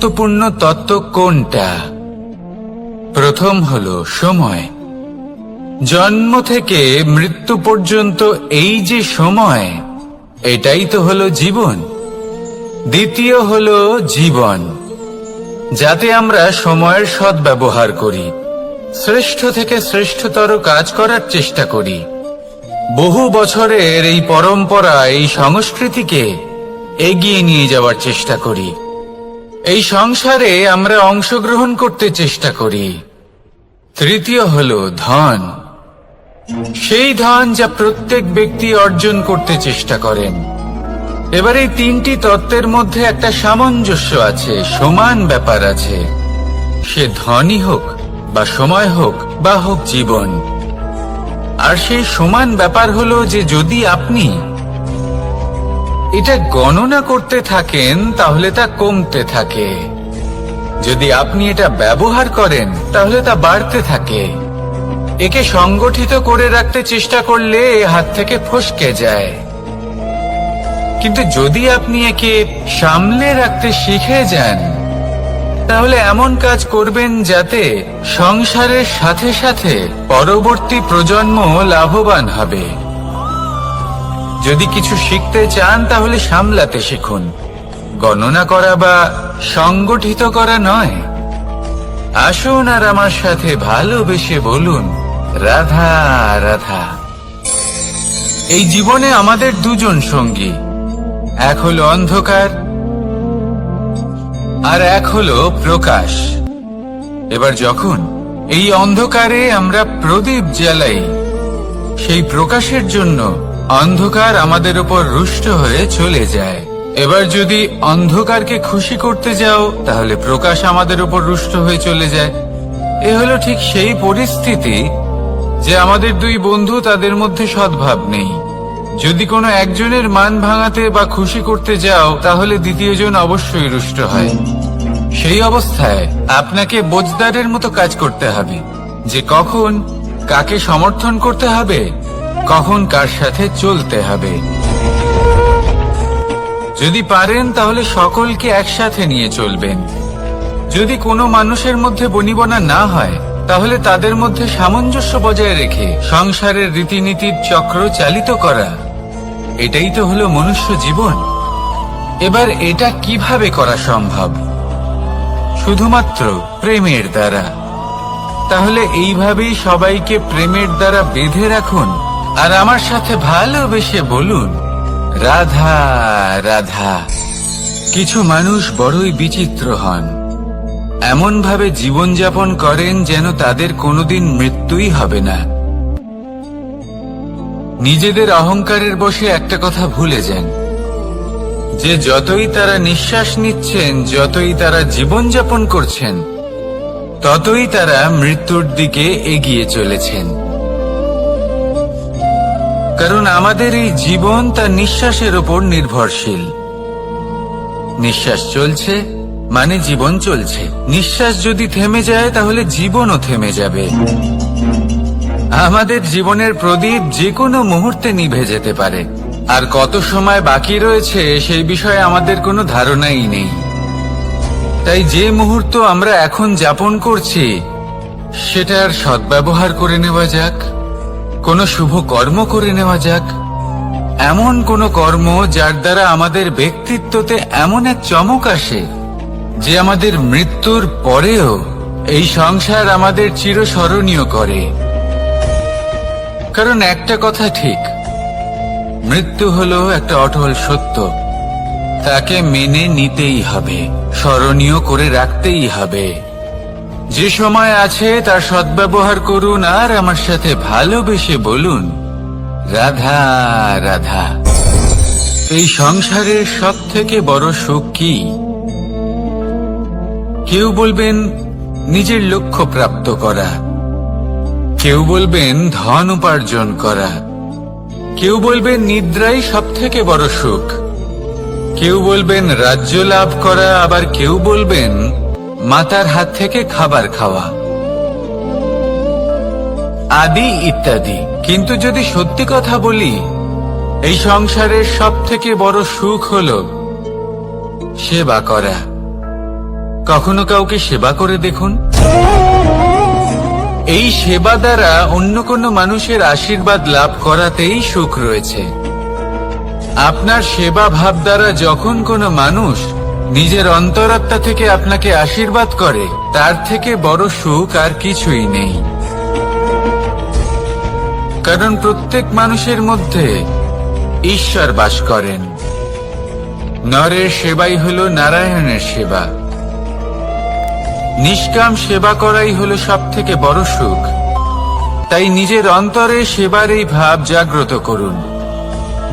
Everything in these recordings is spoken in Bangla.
গুরুত্বপূর্ণ তত্ত্ব কোনটা? প্রথম হলো সময়। জন্ম থেকে মৃত্যু পর্যন্ত এই যে সময়, এটাই তো হলো জীবন। দ্বিতীয় হলো জীবন, যাতে আমরা সময়ের সদ্ব্যবহার করি, শ্রেষ্ঠ থেকে শ্রেষ্ঠতর কাজ করার চেষ্টা করি। বহু বছরের এই পরম্পরা, এই সংস্কৃতিকে এগিয়ে নিয়ে যাওয়ার চেষ্টা করি। এই সংসারে আমরা অংশগ্রহণ করতে চেষ্টা করি। তৃতীয় হলো ধন, সেই ধন যা প্রত্যেক ব্যক্তি অর্জন করতে চেষ্টা করেন। এবার এই তিনটি তত্ত্বের মধ্যে একটা সামঞ্জস্য আছে, সমান ব্যাপার আছে। সে ধনই হোক বা সময় হোক বা হোক জীবন। আর সেই সমান ব্যাপার হলো যে যদি আপনি এটা গণনা করতে থাকেন তাহলে তা কমতে থাকে, যদি আপনি এটা ব্যবহার করেন তাহলে তা বাড়তে থাকে। একে সংগঠিত করে রাখতে চেষ্টা করলে হাত থেকে ফসকে যায়, কিন্তু যদি আপনি একে সামলে রাখতে শিখে যান তাহলে এমন কাজ করবেন যাতে সংসারের সাথে সাথে পরবর্তী প্রজন্ম লাভবান হবে। যদি কিছু শিখতে চান তাহলে সামলাতে শিখুন, গণনা করা বা সংগঠিত করা নয়। আসুন আর আমার সাথে ভালোবেসে বলুন, রাধা রাধা। এই জীবনে আমাদের দুজন সঙ্গী, এক হলো অন্ধকার আর এক হলো প্রকাশ। এবার যখন এই অন্ধকারে আমরা প্রদীপ জ্বালাই, সেই প্রকাশের জন্য অন্ধকার আমাদের উপর রুষ্ট হয়ে চলে যায়। এবার যদি অন্ধকারকে খুশি করতে যাও তাহলে প্রকাশ আমাদের উপর রুষ্ট হয়ে চলে যায়। এ হলো ঠিক সেই পরিস্থিতি যে আমাদের দুই বন্ধু, তাদের মধ্যে সদ্ভাব নেই। যদি কোনো একজনের মান ভাঙাতে বা খুশি করতে যাও তাহলে দ্বিতীয়জন অবশ্যই রুষ্ট হয়। সেই অবস্থায় আপনাকে বোঝদারের মতো কাজ করতে হবে, যে কখন কাকে সমর্থন করতে হবে, কখন কার সাথে চলতে হবে। যদি পারেন তাহলে সকলকে একসাথে নিয়ে চলবেন। যদি কোনো মানুষের মধ্যে বনিবনা না হয় তাহলে তাদের মধ্যে সামঞ্জস্য বজায় রেখে সংসারের রীতিনীতির চক্র চালিত করা, এটাই তো হলো মনুষ্য জীবন। এবার এটা কিভাবে করা সম্ভব? শুধুমাত্র প্রেমের দ্বারা। তাহলে এইভাবেই সবাইকে প্রেমের দ্বারা বেঁধে রাখুন আর আমার সাথে ভালোবেসে বলুন, রাধা রাধা। কিছু মানুষ বড়ই বিচিত্র হন, এমন ভাবে জীবনযাপন করেন যেন তাদের কোনোদিন মৃত্যুই হবে না। নিজেদের অহংকারের বশে একটা কথা ভুলে যান, যে যতই তারা নিঃশ্বাস নিচ্ছেন, যতই তারা জীবনযাপন করছেন, ততই তারা মৃত্যুর দিকে এগিয়ে চলেছেন। কারণ আমাদের এই জীবন তার নিঃশ্বাসের উপর নির্ভরশীল। নিঃশ্বাস চলছে মানে জীবন চলছে। নিঃশ্বাস যদি থেমে যায় তাহলে জীবনও থেমে যাবে। আমাদের জীবনের প্রদীপ যে কোনো মুহূর্তে নিভে যেতে পারে, আর কত সময় বাকি রয়েছে সেই বিষয়ে আমাদের কোনো ধারণাই নেই। তাই যে মুহূর্ত আমরা এখন যাপন করছি সেটার সদ্ব্যবহার করে নেওয়া যাক, কোনো শুভ কর্ম করে নেওয়া যাক, এমন কোনো কর্ম যার দ্বারা আমাদের ব্যক্তিত্বতে এমন এক চমক আসে যে আমাদের মৃত্যুর পরেও এই সংসার আমাদের চিরস্মরণীয় করে। কারণ একটা কথা ঠিক, মৃত্যু হলো একটা অটল সত্য, তাকে মেনে নিতেই হবে, স্মরণীয় করে রাখতেই হবে। যে সময় আছে তার সদ্ব্যবহার করুন আর আমার সাথে ভালোবেসে বলুন, রাধা রাধা। এই সংসারের সব থেকে বড় সুখ কি? কেউ বলবেন নিজের লক্ষ্য প্রাপ্ত করা, কেউ বলবেন ধন উপার্জন করা, কেউ বলবেন নিদ্রাই সব থেকে বড় সুখ, কেউ বলবেন রাজ্য লাভ করা, আবার কেউ বলবেন মাতার হাত থেকে খাবার খাওয়া, আদি ইত্যাদি। কিন্তু যদি সত্যি কথা বলি, এই সংসারের সব থেকে বড় সুখ হল সেবা করা। কখনো কাউকে সেবা করে দেখুন। এই সেবা দ্বারা অন্য কোনো মানুষের আশীর্বাদ লাভ করাতেই সুখ রয়েছে। আপনার সেবা ভাব দ্বারা যখন কোনো মানুষ নিজের অন্তরাত্মা থেকে আপনাকে আশীর্বাদ করে, তার থেকে বড় সুখ আর কিছুই নেই। কারণ প্রত্যেক মানুষের মধ্যে ঈশ্বর বাস করেন। নরের সেবাই হলো নারায়ণের সেবা। নিষ্কাম সেবা করাই হলো সব থেকে বড় সুখ। তাই নিজের অন্তরে সেবার এই ভাব জাগ্রত করুন।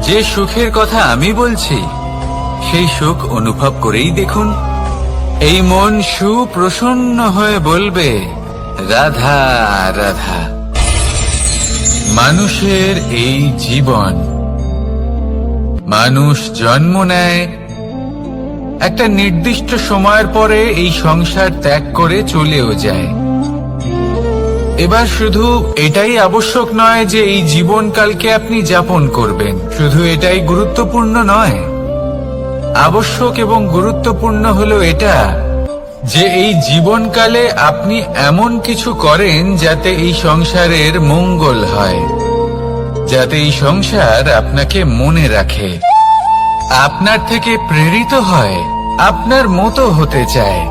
যে সুখের কথা আমি বলছি, সেই সুখ অনুভব করেই দেখুন। এই মন সুপ্রসন্ন হয়ে বলবে, রাধা রাধা। মানুষের এই জীবন, মানুষ জন্ম নেয়, একটা নির্দিষ্ট সময়ের পরে এই সংসার ত্যাগ করে চলেও যায়। এবার শুধু এটাই আবশ্যক নয় যে এই জীবনকালকে আপনি যাপন করবেন, শুধু এটাই গুরুত্বপূর্ণ নয়। আবশ্যক এবং গুরুত্বপূর্ণ হলো এটা যে এই জীবনকালে আপনি এমন কিছু করেন যাতে এই সংসারের মঙ্গল হয়, যাতে এই সংসার আপনাকে মনে রাখে, আপনার থেকে প্রেরিত হয়, আপনার মতো হতে চায়।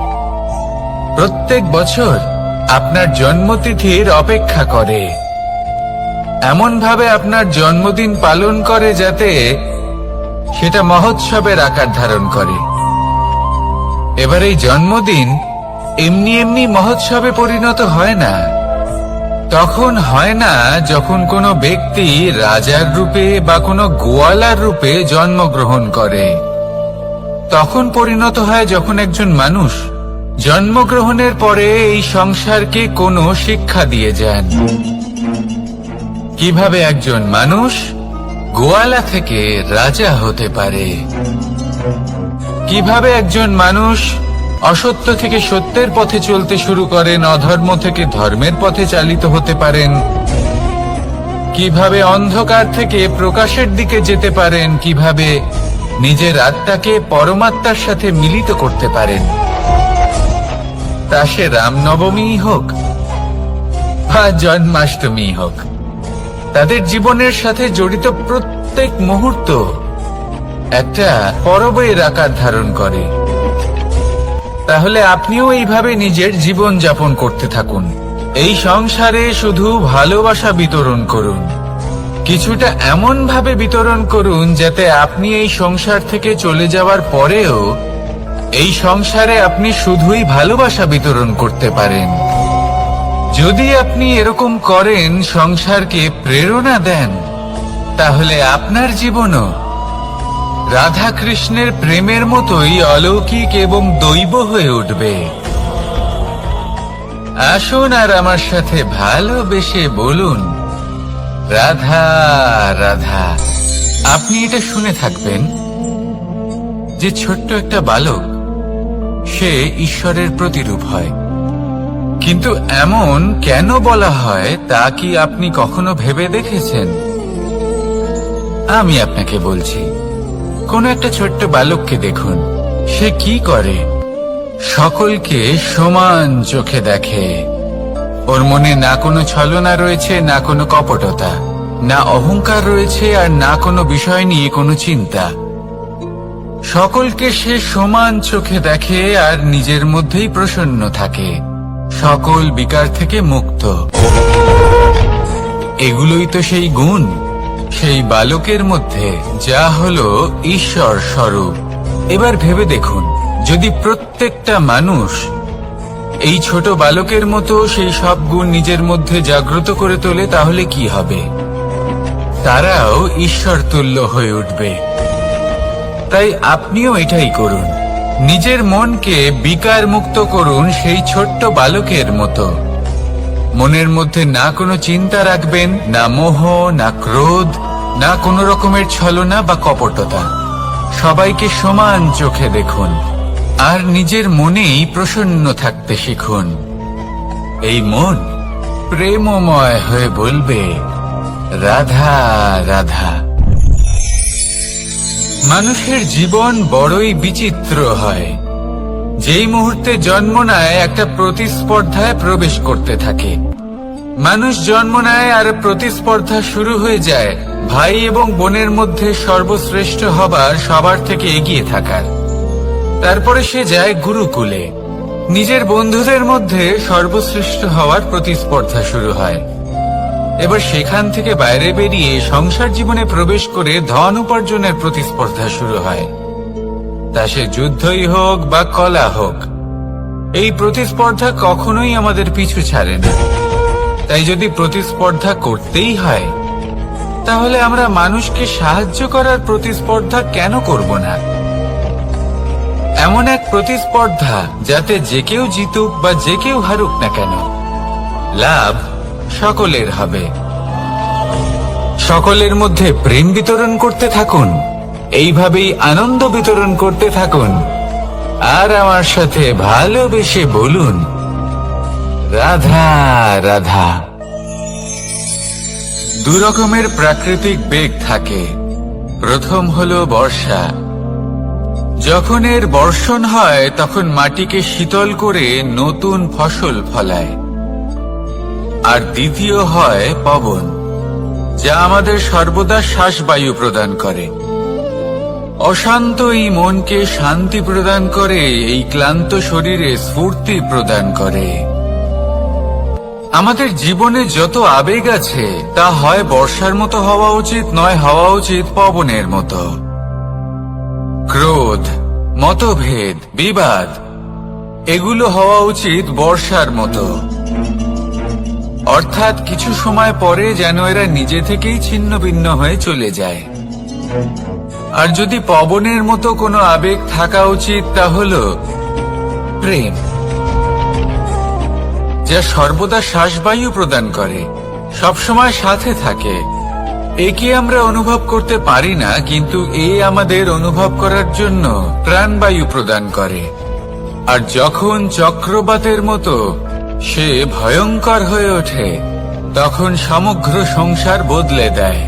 প্রত্যেক বছর আপনার জন্মতিথির অপেক্ষা করে, এমন ভাবে আপনার জন্মদিন পালন করে যাতে সেটা মহোৎসবের আকার ধারণ করে। এবার এই জন্মদিন এমনি এমনি মহোৎসবে পরিণত হয় না। তখন হয় না যখন কোনো ব্যক্তি রাজার রূপে বা কোনো গোয়ালার রূপে জন্মগ্রহণ করে। তখন পরিণত হয় যখন একজন মানুষ জন্মগ্রহণের পরে এই সংসারকে কোনো শিক্ষা দিয়ে যান। কিভাবে একজন মানুষ গোয়ালা থেকে রাজা হতে পারে, কিভাবে একজন মানুষ অসত্য থেকে সত্যের পথে চলতে শুরু করেন, অধর্ম থেকে ধর্মের পথে চালিত হতে পারেন, কিভাবে অন্ধকার থেকে প্রকাশের দিকে যেতে পারেন, কিভাবে নিজের আত্মাকে পরমাত্মার সাথে মিলিত করতে পারেন। তা সে রামনবমী হোক বা জন্মাষ্টমী হোক, তাদের জীবনের সাথে জড়িত প্রত্যেক মুহূর্ত একটা পরবের আকার ধারণ করে। তাহলে আপনিও এইভাবে নিজের জীবন যাপন করতে থাকুন। এই সংসারে শুধু ভালোবাসা বিতরণ করুন, কিছুটা এমন ভাবে বিতরণ করুন যাতে আপনি এই সংসার থেকে চলে যাওয়ার পরেও এই সংসারে আপনি শুধুই ভালোবাসা বিতরণ করতে পারেন। যদি আপনি এরকম করেন, সংসারকে প্রেরণা দেন, তাহলে আপনার জীবনও রাধা কৃষ্ণের প্রেমের মতোই অলৌকিক এবং দৈব হয়ে উঠবে। আসুন আর আমার সাথে ভালোবেসে বলুন, রাধা রাধা। আপনি এটা শুনে থাকবেন যে ছোট্ট একটা বালক, সে ঈশ্বরের প্রতিরূপ হয়। কিন্তু এমন কেন বলা হয় তা কি আপনি কখনো ভেবে দেখেছেন? আমি আপনাকে বলছি। কোন একটা ছোট্ট বালককে দেখুন, সে কি করে? সকলকে সমান চোখে দেখে। ওর মনে না কোনো ছলনা রয়েছে, না কোনো কপটতা, না অহংকার রয়েছে, আর না কোনো বিষয় নিয়ে কোনো চিন্তা। সকলকে সে সমান চোখে দেখে আর নিজের মধ্যেই প্রসন্ন থাকে, সকল বিকার থেকে মুক্ত। এগুলোই তো সেই গুণ সেই বালকের মধ্যে, যা হলো ঈশ্বর স্বরূপ। এবার ভেবে দেখুন, যদি প্রত্যেকটা মানুষ এই ছোট বালকের মতো সেই সব গুণ নিজের মধ্যে জাগ্রত করে তোলে, তাহলে কি হবে? তারাও ঈশ্বর তুল্য হয়ে উঠবে। তাই আপনিও এটাই করুন, নিজের মনকে বিকার মুক্ত করুন সেই ছোট্ট বালকের মতো। মনের মধ্যে না কোনো চিন্তা রাখবেন, না মোহ, না ক্রোধ, না কোনো রকমের ছলনা বা কপটতা। সবাইকে সমান চোখে দেখুন আর নিজের মনেই প্রসন্ন থাকতে শিখুন। এই মন প্রেমময় হয়ে বলবে, রাধা রাধা। মানুষের জীবন বড়ই বিচিত্র হয়। যেই মুহূর্তে জন্ম নেয় একটা প্রতিস্পর্ধায় প্রবেশ করতে থাকে। মানুষ জন্ম নেয় আর প্রতিস্পর্ধা শুরু হয়ে যায় ভাই এবং বোনের মধ্যে সর্বশ্রেষ্ঠ হবার, সবার থেকে এগিয়ে থাকার। তারপরে সে যায় গুরুকুলে, নিজের বন্ধুদের মধ্যে সর্বশ্রেষ্ঠ হওয়ার প্রতিস্পর্ধা শুরু হয়। এবার সেখান থেকে বাইরে বেরিয়ে সংসার জীবনে প্রবেশ করে ধন উপার্জনের প্রতিস্পর্ধা শুরু হয়। তা সে যুদ্ধই হোক বা কলা হোক, এই প্রতিস্পর্ধা কখনোই আমাদের পিছু ছাড়ে না। তাই যদি প্রতিস্পর্ধা করতেই হয়, তাহলে আমরা মানুষকে সাহায্য করার প্রতিস্পর্ধা কেন করব না? এমন এক প্রতিস্পর্ধা যাতে যে কেউ জিতুক বা যে কেউ হারুক না কেন, লাভ সকলের হবে। সকলের মধ্যে প্রেম বিতরণ করতে থাকুন, এইভাবেই আনন্দ বিতরণ করতে থাকুন, আর আমার সাথে ভালোবেসে বলুন, রাধা রাধা। দু রকমের প্রাকৃতিক বেগ থাকে। প্রথম হলো বর্ষা। যখন এর বর্ষণ হয় তখন মাটিকে শীতল করে নতুন ফসল ফলায়। আর দ্বিতীয় হয় পবন, যা আমাদের সর্বদা শ্বাসবায়ু প্রদান করে। অশান্ত এই মনকে শান্তি প্রদান করে, এই ক্লান্ত শরীরে স্ফূর্তি প্রদান করে। আমাদের জীবনে যত আবেগ আছে তা হয় বর্ষার মতো হওয়া উচিত, নয় হওয়া উচিত পবনের মতো। ক্রোধ, মতভেদ, বিবাদ, এগুলো হওয়া উচিত বর্ষার মতো। অর্থাৎ কিছু সময় পরে যেন এরা নিজে থেকেই ছিন্ন ভিন্ন হয়ে চলে যায়। আর যদি পবনের মতো কোনো আবেগ থাকা উচিত, তা হলো প্রেম, যা সর্বদা শ্বাসবায়ু প্রদান করে, সবসময় সাথে থাকে। একে আমরা অনুভব করতে পারি না, কিন্তু এ আমাদের অনুভব করার জন্য প্রাণবায়ু প্রদান করে। আর যখন চক্রবাতের মতো সে ভয়ঙ্কর হয়ে ওঠে, তখন সমগ্র সংসার বদলে দেয়।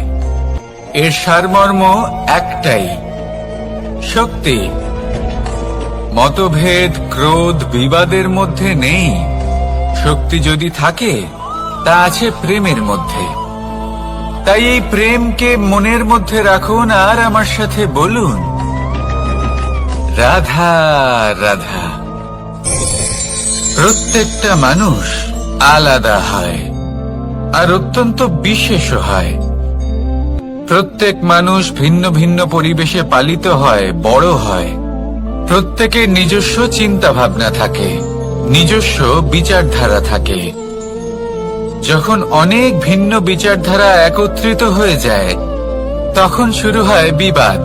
এর সারমর্ম একটাই, শক্তি। মতভেদ, ক্রোধ, বিবাদের মধ্যে নেই। শক্তি যদি থাকে, তা আছে প্রেমের মধ্যে। তাই এই প্রেমকে মনের মধ্যে রাখুন আর আমার সাথে বলুন, রাধা রাধা। প্রত্যেকটা মানুষ আলাদা হয় আর অত্যন্ত বিশেষ হয়। প্রত্যেক মানুষ ভিন্ন ভিন্ন পরিবেশে পালিত হয়, বড় হয়। প্রত্যেকের নিজস্ব চিন্তা ভাবনা থাকে, নিজস্ব বিচারধারা থাকে। যখন অনেক ভিন্ন বিচারধারা একত্রিত হয়ে যায়, তখন শুরু হয় বিবাদ।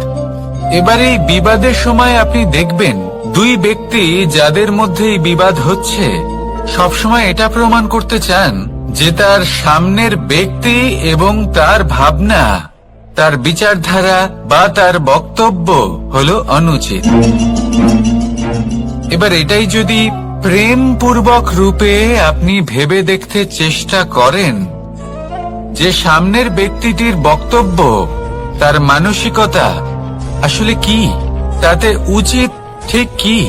এবার এই বিবাদের সময় আপনি দেখবেন, দুই ব্যক্তি যাদের মধ্যে এই বিবাদ হচ্ছে, সবসময় এটা প্রমাণ করতে চান যে তার সামনের ব্যক্তি এবং তার ভাবনা, তার বিচারধারা বা তার বক্তব্য হলো অনুচিত। এবার এটাই যদি প্রেমপূর্বক রূপে আপনি ভেবে দেখতে চেষ্টা করেন যে সামনের ব্যক্তিটির বক্তব্য, তার মানসিকতা আসলে কি, তাতে উচিত ঠিক কি,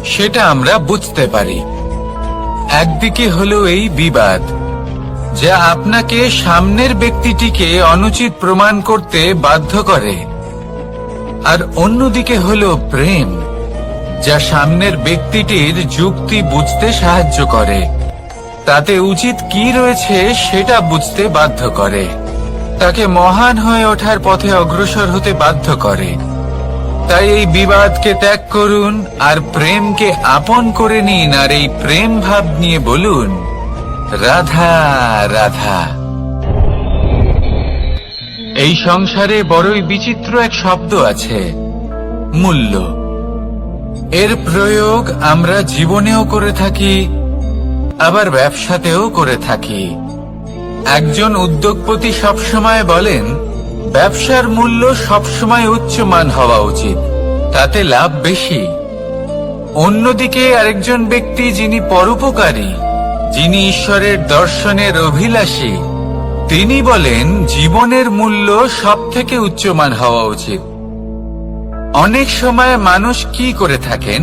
সেটা আমরা বুঝতে পারি। একদিকে হলো এই বিবাদ, যা আপনাকে সামনের ব্যক্তিটিকে অনুচিত প্রমাণ করতে বাধ্য করে। আর অন্যদিকে হলো প্রেম, যা সামনের ব্যক্তিটির যুক্তি বুঝতে সাহায্য করে, তাতে উচিত কি রয়েছে সেটা বুঝতে বাধ্য করে, তাকে মহান হয়ে ওঠার পথে অগ্রসর হতে বাধ্য করে। তাই এই বিবাদকে ত্যাগ করুন আর প্রেমকে আপন করে নিন, আর এই প্রেম ভাব নিয়ে বলুন, রাধা রাধা। এই সংসারে বড়ই বিচিত্র এক শব্দ আছে, মূল্য। এর প্রয়োগ আমরা জীবনেও করে থাকি, আবার ব্যবসাতেও করে থাকি। একজন উদ্যোগপতি সবসময় বলেন, ব্যবসার মূল্য সবসময় উচ্চমান হওয়া উচিত, তাতে লাভ বেশি। অন্যদিকে আরেকজন ব্যক্তি যিনি পরোপকারী, যিনি ঈশ্বরের দর্শনের অভিলাষী, তিনি বলেন জীবনের মূল্য সবথেকে উচ্চমান হওয়া উচিত। অনেক সময় মানুষ কি করে থাকেন,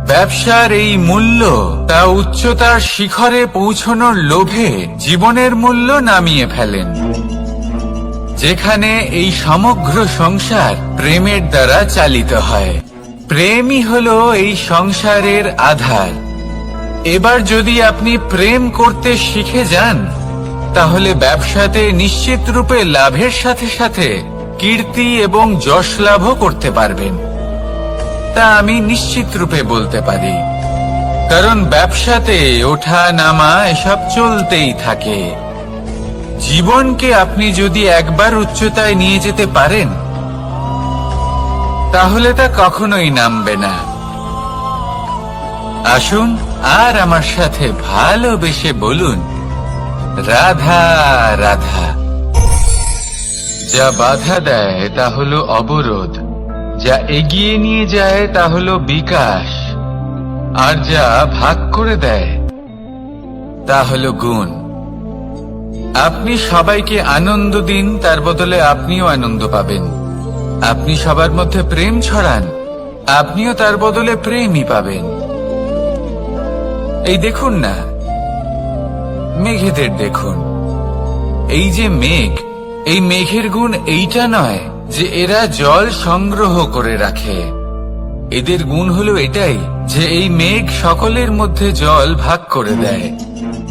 ব্যবসার এই মূল্য তা উচ্চতার শিখরে পৌঁছানোর লোভে জীবনের মূল্য নামিয়ে ফেলেন, যেখানে এই সমগ্র সংসার প্রেমের দ্বারা চালিত হয়। প্রেমই হলো এই সংসারের আধার। এবার যদি আপনি প্রেম করতে শিখে যান, তাহলে ব্যবসাতে নিশ্চিত রূপে লাভের সাথে সাথে কীর্তি এবং যশ লাভও করতে পারবেন। তা আমি নিশ্চিত রূপে বলতে পারি, কারণ ব্যবসাতে ওঠা নামা এসব চলতেই থাকে। জীবনকে আপনি যদি একবার উচ্চতায় নিয়ে যেতে পারেন, তাহলে তা কখনোই নামবে না। আসুন আর আমার সাথে ভালোবেসে বলুন, রাধা রাধা। যা বাধা দেয় তা হলো অবরোধ, যা এগিয়ে নিয়ে যায় তা হলো বিকাশ, আর যা ভাগ করে দেয় তা হলো গুণ। আপনি সবাইকে আনন্দ দিন, তার বদলে আপনিও আনন্দ পাবেন। আপনি সবার মধ্যে প্রেম ছড়ান, আপনিও তার বদলে প্রেমই পাবেন। এই দেখুন না, মেঘেদের দেখুন। এই যে মেঘ, এই মেঘের গুণ এইটা নয় যে এরা জল সংগ্রহ করে রাখে। এদের গুণ হলো এটাই যে এই মেঘ সকলের মধ্যে জল ভাগ করে দেয়।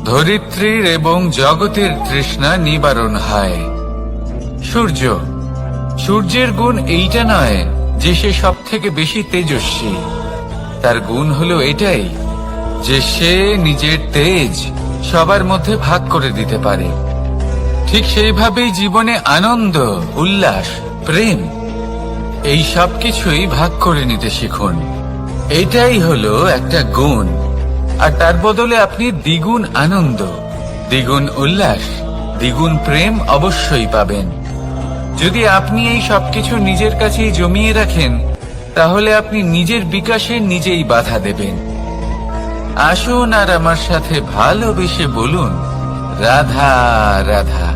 ধরিত্রীর এবং জগতের তৃষ্ণা নিবারণ হয়। সূর্য, সূর্যের গুণ এইটা নয় যে সে সব থেকে বেশি তেজস্বী। তার গুণ হলো এটাই যে সে নিজের তেজ সবার মধ্যে ভাগ করে দিতে পারে। ঠিক সেইভাবেই জীবনে আনন্দ, উল্লাস, প্রেম এই সব কিছুই ভাগ করে নিতে শিখুন। এটাই হলো একটা গুণ, আর তার বদলে আপনি দ্বিগুণ আনন্দ, দ্বিগুণ উল্লাস, দ্বিগুণ প্রেম অবশ্যই পাবেন। যদি আপনি এই সবকিছু নিজের কাছেই জমিয়ে রাখেন, তাহলে আপনি নিজের বিকাশে নিজেই বাধা দেবেন। আসুন আর আমার সাথে ভালোবেসে বলুন, রাধা রাধা।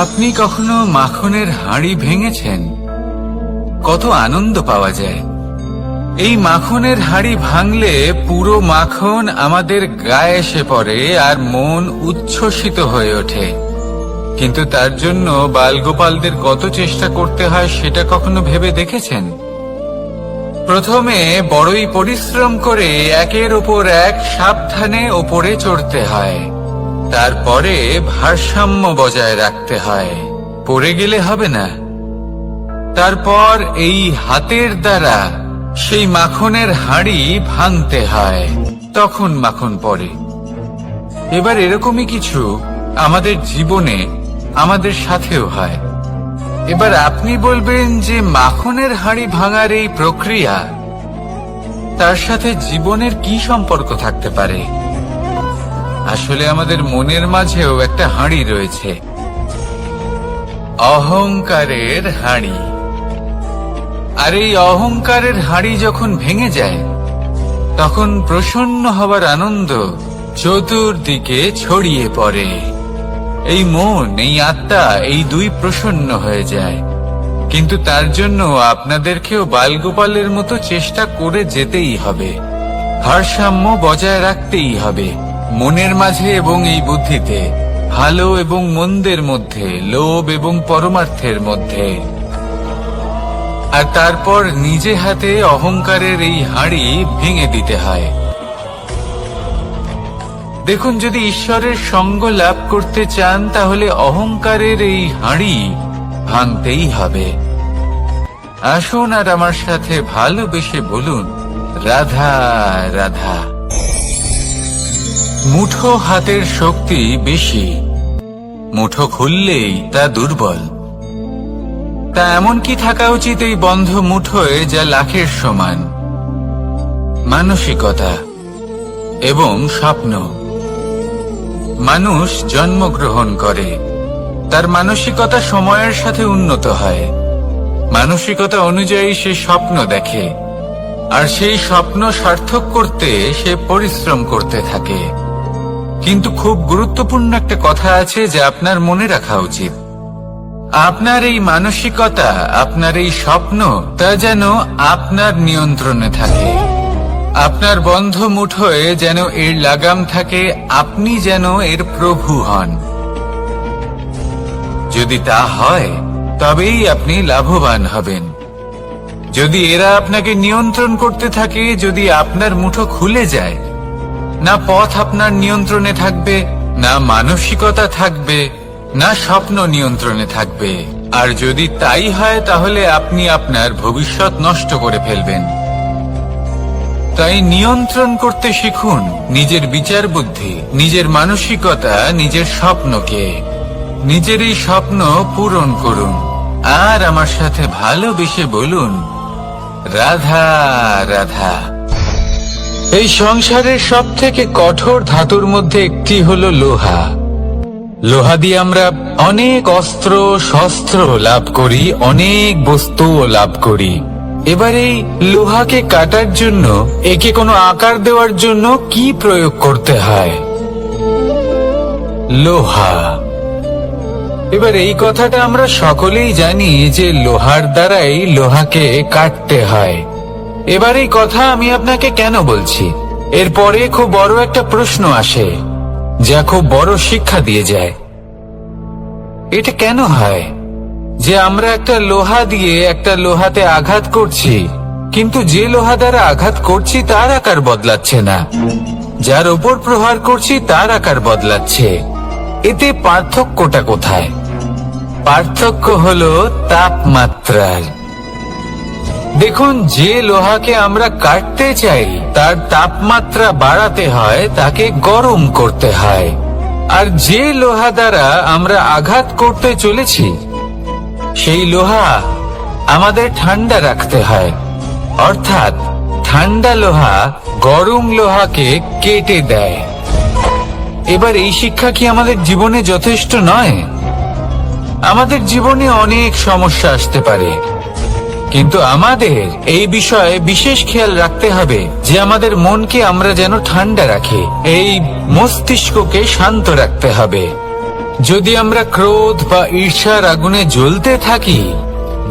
আপনি কখনো মাখনের হাঁড়ি ভেঙেছেন? কত আনন্দ পাওয়া যায়। এই মাখনের হাঁড়ি ভাঙলে পুরো মাখন আমাদের গায়ে এসে পড়ে আর মন উচ্ছ্বসিত হয়ে ওঠে। কিন্তু তার জন্য বালগোপালদের কত চেষ্টা করতে হয় সেটা কখনো ভেবে দেখেছেন? প্রথমে বড়ই পরিশ্রম করে একের উপর এক সাবধানে ওপরে চড়তে হয়, তারপরে ভারসাম্য বজায় রাখতে হয়, পড়ে গেলে হবে না। তারপর এই হাতের দ্বারা সেই মাখনের হাঁড়ি ভাঙতে হয়, তখন মাখন পড়ে। এবার এরকমই কিছু আমাদের জীবনে আমাদের সাথেও হয়। এবার আপনি বলবেন যে মাখনের হাঁড়ি ভাঙার এই প্রক্রিয়া, তার সাথে জীবনের কি সম্পর্ক থাকতে পারে? আসলে আমাদের মনের মাঝেও একটা হাঁড়ি রয়েছে, অহংকারের হাঁড়ি। আর এই অহংকারের হাঁড়ি যখন ভেঙে যায়, তখন প্রসন্ন হবার আনন্দ চতুর্দিকে ছড়িয়ে পড়ে। এই মন, এই আত্মা, এই দুই প্রসন্ন হয়ে যায়। কিন্তু তার জন্য আপনাদেরকেও বালগোপালের মতো চেষ্টা করে যেতেই হবে, ভারসাম্য বজায় রাখতেই হবে মনের মাঝে এবং এই বুদ্ধিতে, ভালো এবং মন্দের মধ্যে, লোভ এবং পরমার্থের মধ্যে। আর তারপর নিজে হাতে অহংকারের এই হাঁড়ি ভেঙে দিতে হয়। দেখুন, যদি ঈশ্বরের সঙ্গ লাভ করতে চান, তাহলে অহংকারের এই হাঁড়ি ভাঙতেই হবে। আসুন আর আমার সাথে ভালোবেসে বলুন, রাধা রাধা। মুঠো হাতের শক্তি বেশি, মুঠো খুললেই তা দুর্বল। তা এমন কি থাকা উচিত এই বন্ধ মুঠোয় যা লাখের সমান? মানসিকতা এবং স্বপ্ন। মানুষ জন্মগ্রহণ করে, তার মানসিকতা সময়ের সাথে উন্নত হয়। মানসিকতা অনুযায়ী সে স্বপ্ন দেখে, আর সেই স্বপ্ন সার্থক করতে সে পরিশ্রম করতে থাকে। কিন্তু খুব গুরুত্বপূর্ণ একটা কথা আছে যা আপনার মনে রাখা উচিত। আপনার এই মানসিকতা, আপনার এই স্বপ্ন, তা যেন আপনার নিয়ন্ত্রণে থাকে। আপনার বন্ধ মুঠোয় যেন এর লাগাম থাকে, আপনি যেন এর প্রভু হন। যদি তা হয় তবেই আপনি লাভবান হবেন। যদি এরা আপনাকে নিয়ন্ত্রণ করতে থাকে, যদি আপনার মুঠো খুলে যায়, না পথ আপনার নিয়ন্ত্রণে থাকবে, না মানসিকতা থাকবে, না স্বপ্ন নিয়ন্ত্রণে থাকবে। আর যদি তাই হয় তাহলে আপনি আপনার ভবিষ্যৎ নষ্ট করে ফেলবেন। তাই নিয়ন্ত্রণ করতে শিখুন নিজের বিচার বুদ্ধি, নিজের মানসিকতা, নিজের স্বপ্নকে। নিজের এই স্বপ্ন পূরণ করুন আর আমার সাথে ভালোবেসে বলুন, রাধা রাধা। এই সংসারের সব থেকে কঠোর ধাতুর মধ্যে একটি হলো লোহা। লোহা দিয়ে আমরা অনেক অস্ত্র শস্ত্র লাভ করি, অনেক বস্তুও লাভ করি। এবার এই লোহাকে কাটার জন্য, একে কোনো আকার দেওয়ার জন্য কি প্রয়োগ করতে হয়? লোহা। এবার এই কথাটা আমরা সকলেই জানি যে লোহার দ্বারাই লোহাকে কাটতে হয়। এবার এই কথা আমি আপনাকে কেন বলছি? এরপরে খুব বড় একটা প্রশ্ন আসে, যা খুব বড় শিক্ষা দিয়ে যায়। এটা কেন হয় যে আমরা একটা লোহা দিয়ে একটা লোহাতে আঘাত করছি, কিন্তু যে লোহা দ্বারা আঘাত করছি তার আকার বদলাচ্ছে না, যার ওপর প্রহার করছি তার আকার বদলাচ্ছে? এতে পার্থক্যটা কোথায়? পার্থক্য হলো তাপমাত্রার। দেখুন, যে লোহাকে আমরা কাটতে চাই তার তাপমাত্রা বাড়াতে হয়, তাকে গরম করতে হয়। আর যে লোহা দ্বারা আমরা আঘাত করতে চলেছি সেই লোহা আমাদের ঠান্ডা রাখতে হয়। অর্থাৎ ঠান্ডা লোহা গরম লোহাকে কেটে দেয়। এবার এই শিক্ষা কি আমাদের জীবনে যথেষ্ট নয়? আমাদের জীবনে অনেক সমস্যা আসতে পারে, কিন্তু আমাদের এই বিষয়ে বিশেষ খেয়াল রাখতে হবে যে আমাদের মনকে আমরা যেন ঠান্ডা রাখি, এই মস্তিষ্ককে শান্ত রাখতে হবে। যদি আমরা ক্রোধ বা ঈর্ষার আগুনে জ্বলতে থাকি,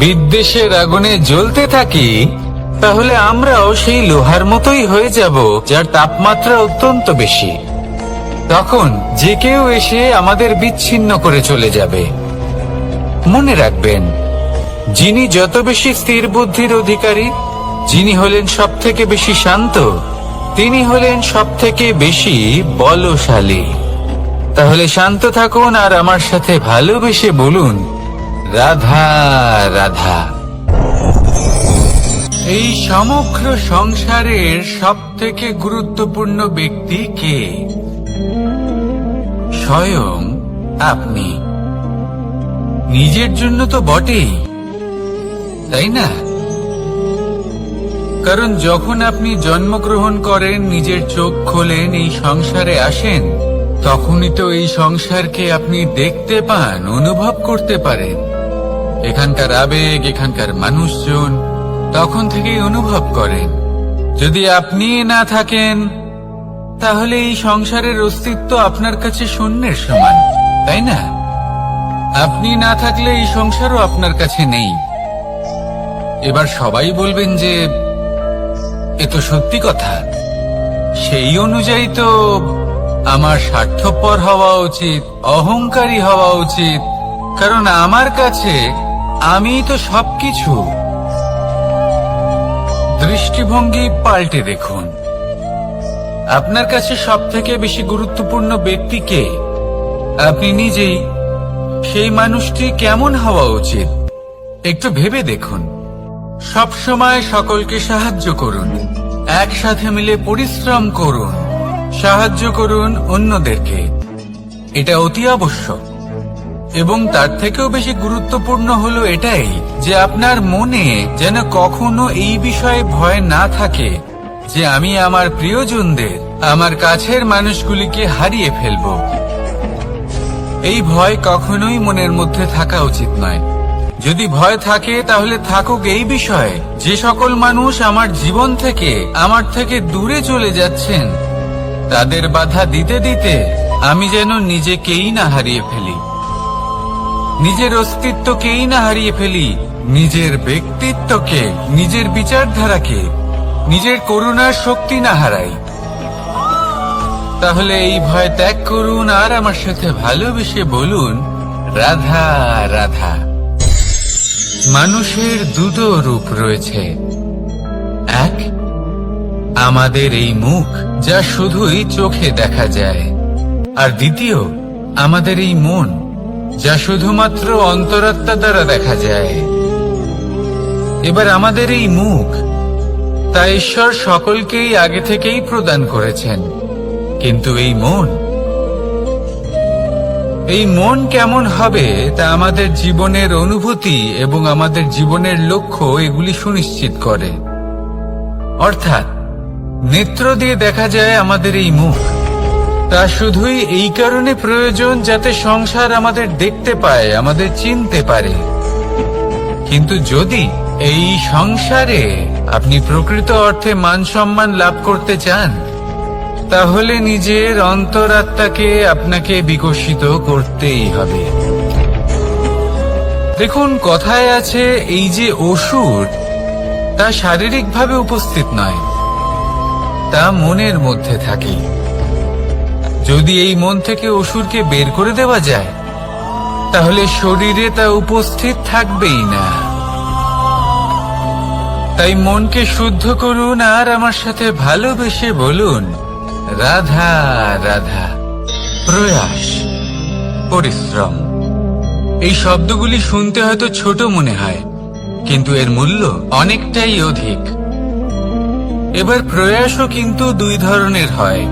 বিদ্বেষের আগুনে জ্বলতে থাকি, তাহলে আমরাও সেই লোহার মতোই হয়ে যাব যার তাপমাত্রা অত্যন্ত বেশি। তখন যে কেউ এসে আমাদের বিচ্ছিন্ন করে চলে যাবে। মনে রাখবেন, যিনি যত বেশি স্থির বুদ্ধির অধিকারী, যিনি হলেন সব থেকে বেশি শান্ত, তিনি হলেন সব থেকে বেশি বলশালী। তাহলে শান্ত থাকুন আর আমার সাথে ভালোবেসে বলুন, রাধা রাধা। এই সমগ্র সংসারের সব থেকে গুরুত্বপূর্ণ ব্যক্তি কে? স্বয়ং আপনি। নিজের জন্য তো বটেই, তাই না? কারণ যখন আপনি জন্মগ্রহণ করেন, নিজের চোখ খোলেন, এই সংসারে আসেন, তখনই তো এই সংসারকে আপনি দেখতে পান, অনুভব করতে পারেন। এখানকার আবেগ, এখানকার মানুষজন তখন থেকেই অনুভব করেন। যদি আপনি না থাকেন তাহলে এই সংসারের অস্তিত্ব আপনার কাছে শূন্যের সমান, তাই না? আপনি না থাকলে এই সংসারও আপনার কাছে নেই। এবার সবাই বলবেন যে এ তো সত্যি কথা, সেই অনুযায়ী তো আমার স্বার্থপর হওয়া উচিত, অহংকারী হওয়া উচিত, কারণ আমার কাছে আমি তো সবকিছু। দৃষ্টিভঙ্গি পাল্টে দেখুন, আপনার কাছে সব থেকে বেশি গুরুত্বপূর্ণ ব্যক্তি কে? আপনি নিজেই। সেই মানুষটি কেমন হওয়া উচিত একটু ভেবে দেখুন। সব সময় সকলকে সাহায্য করুন, একসাথে মিলে পরিশ্রম করুন, সাহায্য করুন অন্যদেরকে। এটা অতি আবশ্যক। এবং তার থেকেও বেশি গুরুত্বপূর্ণ হলো এটাই যে আপনার মনে যেন কখনো এই বিষয়ে ভয় না থাকে যে আমি আমার প্রিয়জনদের, আমার কাছের মানুষগুলিকে হারিয়ে ফেলব। এই ভয় কখনোই মনের মধ্যে থাকা উচিত নয়। যদি ভয় থাকে তাহলে থাকুক এই বিষয়ে যে সকল মানুষ আমার জীবন থেকে, আমার থেকে দূরে চলে যাচ্ছেন, তাদের বাধা দিতে দিতে আমি যেন নিজেকেই না হারিয়ে ফেলি, নিজের অস্তিত্বকেই না হারিয়ে ফেলি, নিজের ব্যক্তিত্বকে, নিজের বিচারধারাকে। নিজের করুণার শক্তি না হারাই। তাহলে এই ভয় ত্যাগ করুন আর আমার সাথে ভালোবেসে বলুন, রাধা রাধা। মানুষের দুটো রূপ রয়েছে। এক, আমাদের এই মুখ যা শুধুই চোখে দেখা যায়, আর দ্বিতীয়, আমাদের এই মন যা শুধুমাত্র অন্তরাত্মা দ্বারা দেখা যায়। এবার আমাদের এই মুখ তা ঈশ্বর সকলকেই আগে থেকেই প্রদান করেছেন, কিন্তু এই মন কেমন হবে তা আমাদের জীবনের অনুভূতি এবং আমাদের জীবনের লক্ষ্য এগুলি সুনিশ্চিত করে। অর্থাৎ নেত্র দিয়ে দেখা যায় আমাদের এই মুখ, তা শুধুই এই কারণে প্রয়োজন যাতে সংসার আমাদের দেখতে পায়, আমাদের চিনতে পারে। কিন্তু যদি এই সংসারে আপনি প্রকৃত অর্থে মান সম্মান লাভ করতে চান, তাহলে নিজের অন্তরাত্মাকে আপনাকে বিকশিত করতেই হবে। দেখুন, কথায় আছে এই যে অসুর, তা শারীরিকভাবে উপস্থিত নয়, তা মনের মধ্যে থাকে। যদি এই মন থেকে অসুরকে বের করে দেওয়া যায়, তাহলে শরীরে তা উপস্থিত থাকবেই না। তাই মনকে শুদ্ধ করুন আর আমার সাথে ভালোবেসে বলুন, রাধা রাধা। প্রয়াস, পরিশ্রম, এই শব্দগুলি শুনতে হয়তো ছোট মনে হয়, কিন্তু এর মূল্য অনেকটাই অধিক। এবার প্রয়াসও কিন্তু দুই ধরনের হয়।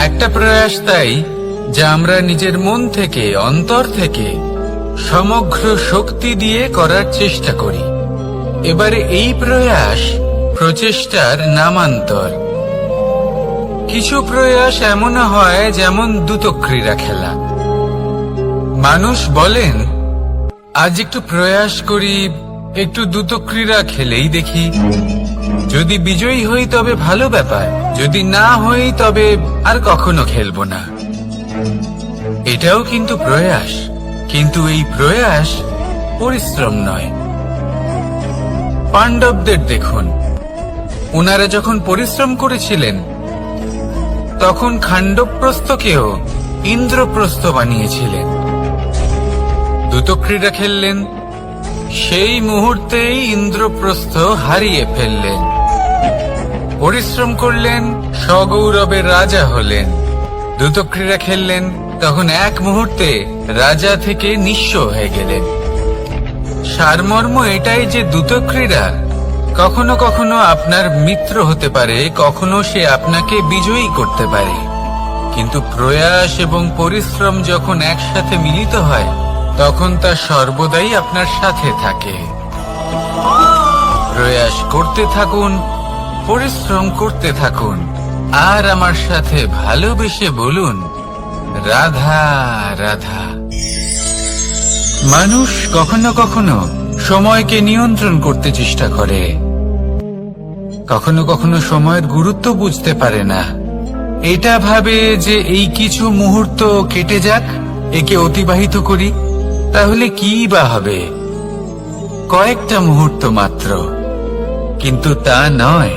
একটা প্রয়াস তাই যা আমরা নিজের মন থেকে, অন্তর থেকে সমগ্র শক্তি দিয়ে করার চেষ্টা করি। এবারে এই প্রয়াস প্রচেষ্টার নামান্তর। কিছু প্রয়াস এমন হয় যেমন দ্রুতক্রীড়া খেলা। মানুষ বলেন, আজ একটু প্রয়াস করি, একটু দ্রুতক্রীড়া খেলেই দেখি, যদি বিজয়ী হই তবে ভালো ব্যাপার, যদি না হই তবে আর কখনো খেলবো না। এটাও কিন্তু প্রয়াস, কিন্তু এই প্রয়াস পরিশ্রম নয়। পাণ্ডবদের দেখুন, ওনারা যখন পরিশ্রম করেছিলেন তখন খাণ্ডবপ্রস্থকেও ইন্দ্রপ্রস্থ বানিয়েছিলেন। দ্রুতক্রীড়া খেললেন, সেই মুহূর্তেই ইন্দ্রপ্রস্থ হারিয়ে ফেললেন। পরিশ্রম করলেন, সগৌরবের রাজা হলেন। দ্রুতক্রীড়া খেললেন, তখন এক মুহূর্তে রাজা থেকে নিঃস্ব হয়ে গেলেন। সারমর্ম এটাই যে দ্রুতক্রীড়া কখনো কখনো আপনার মিত্র হতে পারে, কখনো সে আপনাকে বিজয়ী করতে পারে, কিন্তু প্রয়াস এবং পরিশ্রম যখন একসাথে মিলিত হয় তখন তা সর্বদাই আপনার সাথে থাকে। প্রয়াস করতে থাকুন, পরিশ্রম করতে থাকুন, আর আমার সাথে ভালোবেসে বলুন, রাধা রাধা। মানুষ কখনো কখনো সময়কে নিয়ন্ত্রণ করতে চেষ্টা করে, কখনো কখনো সময়ের গুরুত্ব বুঝতে পারে না। এটা ভাবে যে এই কিছু মুহূর্ত কেটে যাক, একে অতিবাহিত করি, তাহলে কি বা হবে, কয়েকটা মুহূর্ত মাত্র। কিন্তু তা নয়।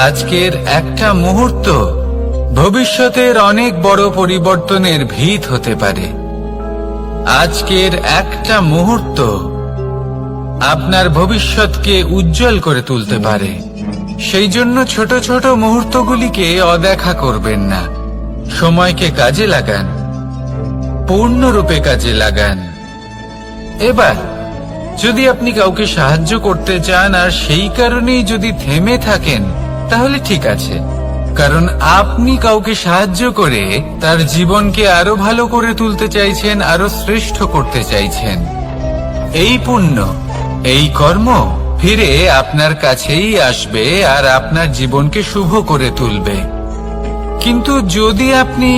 আজকের একটা মুহূর্ত ভবিষ্যতের অনেক বড় পরিবর্তনের ভিত হতে পারে। আজকের একটা মুহূর্ত আপনার ভবিষ্যৎকে উজ্জ্বল করে তুলতে পারে। সেই জন্য ছোট ছোট মুহূর্তগুলিকে অদেখা করবেন না। সময়কে কাজে লাগান, পূর্ণরূপে কাজে লাগান। এবার যদি আপনি কাউকে সাহায্য করতে চান আর সেই কারণেই যদি থেমে থাকেন, তাহলে ঠিক আছে, কারণ আপনি কাউকে সাহায্য করে তার জীবনকে আরো ভালো করে তুলতে চাইছেন, আরো শ্রেষ্ঠ করতে চাইছেন। এই পুণ্য, এই কর্ম ফিরে আপনার কাছেই আসবে আর আপনার জীবনকে শুভ করে তুলবে। কিন্তু যদি আপনি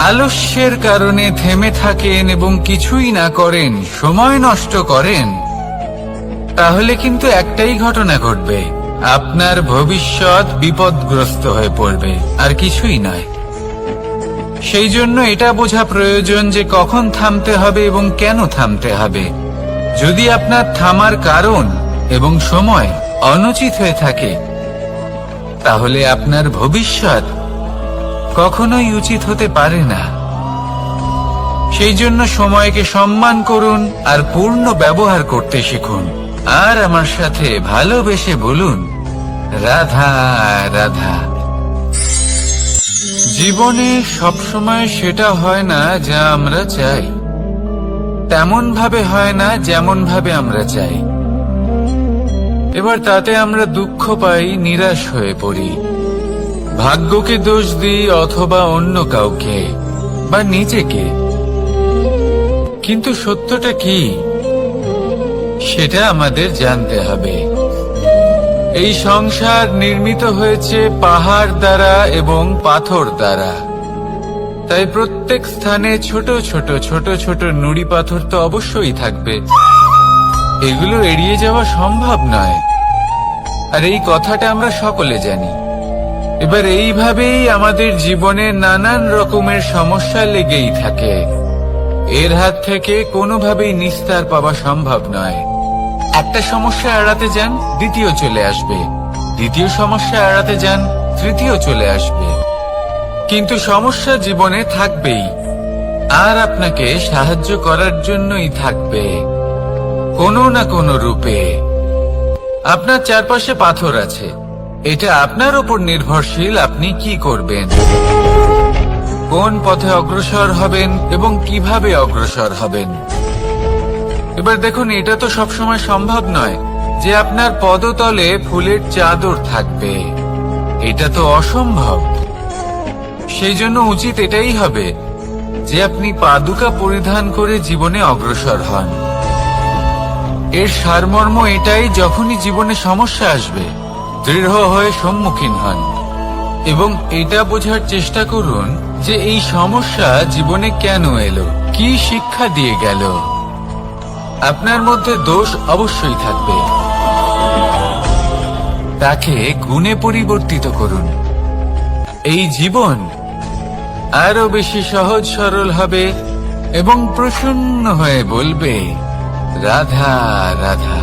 আলস্যের কারণে থেমে থাকেন এবং কিছুই না করেন, সময় নষ্ট করেন, তাহলে কিন্তু একটাই ঘটনা ঘটবে, আপনার ভবিষ্যৎ বিপদগ্রস্ত হয়ে পড়বে, আর কিছুই নয়। সেই জন্য এটা বোঝা প্রয়োজন যে কখন থামতে হবে এবং কেন থামতে হবে। যদি আপনার থামার কারণ এবং সময় অনুচিত হয়ে থাকে, তাহলে আপনার ভবিষ্যৎ কখনোই উচিত হতে পারে না। সেই জন্য সময়কে সম্মান করুন আর পূর্ণ ব্যবহার করতে শিখুন। আর আমার সাথে ভালোবেসে বলুন, রাধা রাধা। জীবনে সবসময় সেটা হয় না যা আমরা চাই, তেমন ভাবে হয় না যেমন ভাবে আমরা চাই। এবার তাতে আমরা দুঃখ পাই, নিরাশ হয়ে পড়ি, ভাগ্যকে দোষ দিই অথবা অন্য কাউকে বা নিজেকে। কিন্তু সত্যটা কি সেটা আমাদের জানতে হবে। এই সংসার নির্মিত হয়েছে পাহাড় দ্বারা এবং পাথর দ্বারা, তাই প্রত্যেক স্থানে ছোট ছোট ছোট ছোট নুড়ি পাথর তো অবশ্যই থাকবে। এগুলো এড়িয়ে যাওয়া সম্ভব নয়, আর এই কথাটা আমরা সকলে জানি। এবার এইভাবেই আমাদের জীবনে নানান রকমের সমস্যা লেগেই থাকে। এর হাত থেকে কোনোভাবেই নিস্তার পাওয়া সম্ভব নয়। একটা সমস্যা এড়াতে যান, দ্বিতীয় চলে আসবে, দ্বিতীয় সমস্যা এড়াতে যান, তৃতীয় চলে আসবে। কিন্তু সমস্যা জীবনে থাকবেই, আর আপনাকে সাহায্য করার জন্যই থাকবে কোনো না কোনো রূপে। আপনার চারপাশে পাথর আছে, এটা আপনার উপর নির্ভরশীল আপনি কি করবেন, কোন পথে অগ্রসর হবেন এবং কিভাবে অগ্রসর হবেন। এবার দেখুন, এটা তো সবসময় সম্ভব নয় যে আপনার পদতলে ফুলের চাদর থাকবে, এটা তো অসম্ভব। সেই জন্য উচিত এটাই হবে যে আপনি পাদুকা পরিধান করে জীবনে অগ্রসর হন। এর সারমর্ম এটাই, যখনই জীবনে সমস্যা আসবে দৃঢ় হয়ে সম্মুখীন হন এবং এটা বোঝার চেষ্টা করুন যে এই সমস্যা জীবনে কেন এলো, কি শিক্ষা দিয়ে গেল। আপনার মধ্যে দোষ অবশ্যই থাকবে, তাকে গুণে পরিবর্তিত করুন। এই জীবন আরো বেশি সহজ সরল হবে এবং প্রসন্ন হয়ে বলবে, রাধা রাধা।